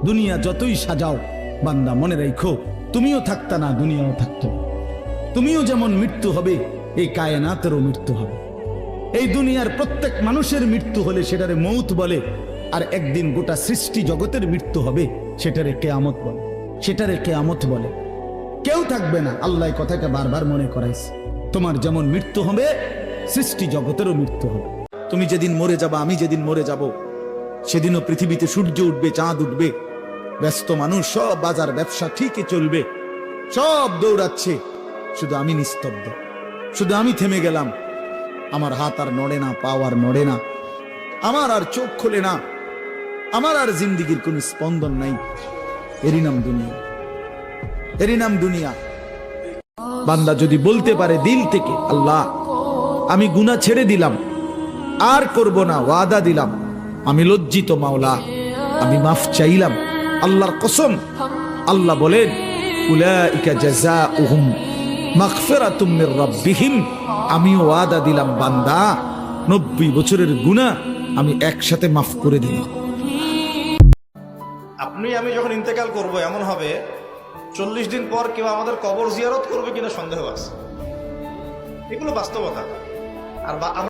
দুনিয়া যতই সাজাও বান্দা মনে রাখো তুমিও থাকতা না, দুনিয়াও থাকতো। তুমিও যেমন মৃত্যু হবে, এই কায়নাতেরও মৃত্যু হবে। এই দুনিয়ার প্রত্যেক মানুষের মৃত্যু হলে সেটারে মৌত বলে, আর একদিন গোটা সৃষ্টি জগতের মৃত্যু হবে, সেটারে কেয়ামত বলে, সেটারে কেয়ামত বলে। কেউ থাকবে না, আল্লাহ কথাকে বারবার মনে করাইছে। তোমার যেমন মৃত্যু হবে, সৃষ্টি জগতেরও মৃত্যু হবে। তুমি যেদিন মরে যাবা, আমি যেদিন মরে যাব, সেদিনও পৃথিবীতে সূর্য উঠবে, চাঁদ উঠবে, ব্যস্ত মানুষ সব বাজার ব্যবসা ঠিকই চলবে, সব দৌড়াচ্ছে, শুধু আমি নিস্তব্ধ, শুধু আমি থেমে গেলাম। আমার হাত আর নড়ে না, পাও আর নড়ে না, আমার আর চোখ খোলে না, আমার আর জিন্দিগির কোন স্পন্দন নাই। এরই নাম দুনিয়া, এরই নাম দুনিয়া। বান্দা যদি বলতে পারে দিল থেকে, আল্লাহ আমি গুনাহ ছেড়ে দিলাম, আর করব না, ওয়াদা দিলাম, আমি লজ্জিত মাওলা, আমি মাফ চাইলাম, আল্লাহর কসম। আল্লাহ বলেন উলাইকা জাযাউহুম মাগফিরাতুম মির রাব্বিহিম, আমি ওয়াদা দিলাম বান্দা 90 বছরের গুনাহ আমি একসাথে মাফ করে দিলাম। আপনি আমি যখন ইন্তেকাল করব, এমন হবে 40 দিন পর কেউ আমাদের কবর জিয়ারত করবে কিনা সন্দেহ আছে। এগুলো বাস্তবতা। আর